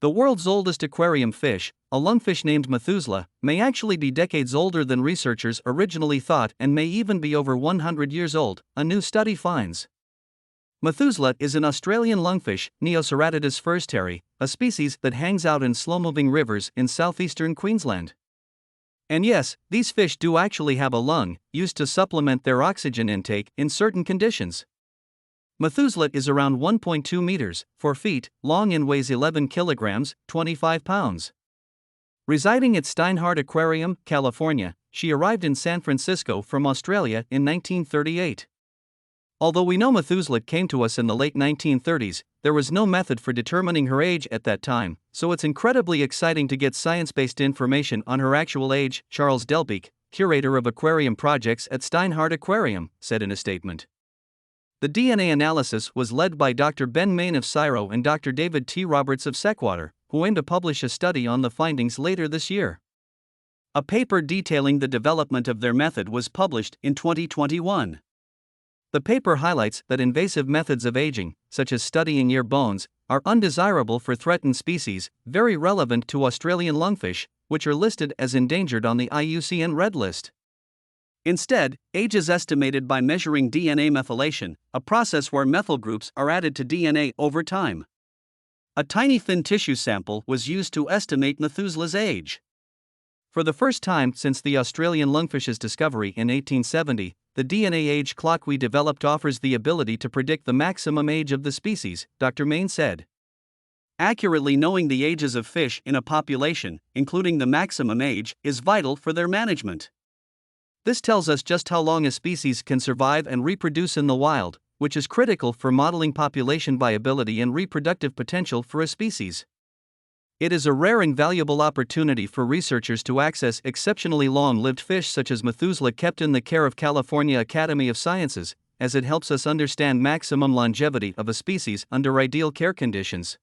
The world's oldest aquarium fish, a lungfish named Methuselah, may actually be decades older than researchers originally thought and may even be over 100 years old, a new study finds. Methuselah is an Australian lungfish, Neoceratodus forsteri, a species that hangs out in slow-moving rivers in southeastern Queensland. And yes, these fish do actually have a lung, used to supplement their oxygen intake in certain conditions. Methuselah is around 1.2 meters, 4 feet, long and weighs 11 kilograms, 25 pounds. Residing at Steinhart Aquarium, California, she arrived in San Francisco from Australia in 1938. Although we know Methuselah came to us in the late 1930s, there was no method for determining her age at that time, so it's incredibly exciting to get science-based information on her actual age, Charles Delbeek, curator of aquarium projects at Steinhart Aquarium, said in a statement. The DNA analysis was led by Dr. Ben Main of CSIRO and Dr. David T. Roberts of Seqwater, who aim to publish a study on the findings later this year. A paper detailing the development of their method was published in 2021. The paper highlights that invasive methods of aging, such as studying ear bones, are undesirable for threatened species, very relevant to Australian lungfish, which are listed as endangered on the IUCN Red List. Instead, age is estimated by measuring DNA methylation, a process where methyl groups are added to DNA over time. A tiny thin tissue sample was used to estimate Methuselah's age. For the first time since the Australian lungfish's discovery in 1870, the DNA age clock we developed offers the ability to predict the maximum age of the species, Dr. Main said. Accurately knowing the ages of fish in a population, including the maximum age, is vital for their management. This tells us just how long a species can survive and reproduce in the wild, which is critical for modeling population viability and reproductive potential for a species. It is a rare and valuable opportunity for researchers to access exceptionally long-lived fish such as Methuselah kept in the care of California Academy of Sciences, as it helps us understand maximum longevity of a species under ideal care conditions.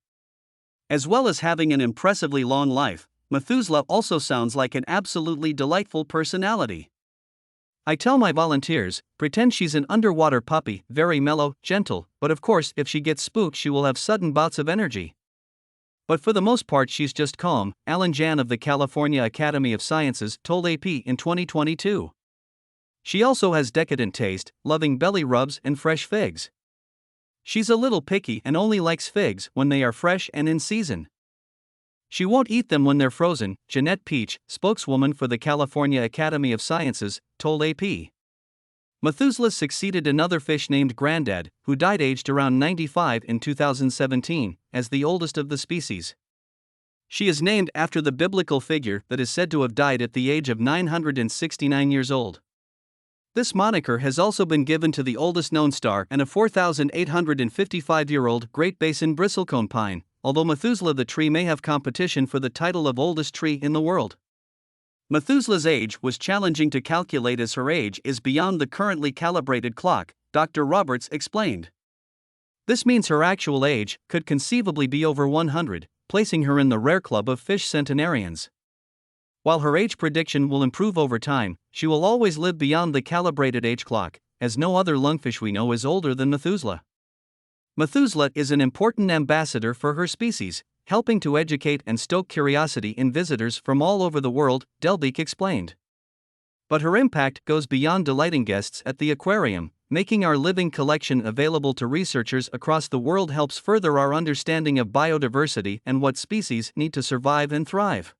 As well as having an impressively long life, Methuselah also sounds like an absolutely delightful personality. I tell my volunteers, pretend she's an underwater puppy, very mellow, gentle, but of course if she gets spooked she will have sudden bouts of energy. But for the most part she's just calm, Alan Jan of the California Academy of Sciences told AP in 2022. She also has decadent taste, loving belly rubs and fresh figs. She's a little picky and only likes figs when they are fresh and in season. She won't eat them when they're frozen, Jeanette Peach, spokeswoman for the California Academy of Sciences, told AP. Methuselah succeeded another fish named Grandad, who died aged around 95 in 2017, as the oldest of the species. She is named after the biblical figure that is said to have died at the age of 969 years old. This moniker has also been given to the oldest known star and a 4,855-year-old Great Basin bristlecone pine, although Methuselah the tree may have competition for the title of oldest tree in the world. Methuselah's age was challenging to calculate as her age is beyond the currently calibrated clock, Dr. Roberts explained. This means her actual age could conceivably be over 100, placing her in the rare club of fish centenarians. While her age prediction will improve over time, she will always live beyond the calibrated age clock, as no other lungfish we know is older than Methuselah. Methuselah is an important ambassador for her species, helping to educate and stoke curiosity in visitors from all over the world, Delbeek explained. But her impact goes beyond delighting guests at the aquarium. Making our living collection available to researchers across the world helps further our understanding of biodiversity and what species need to survive and thrive.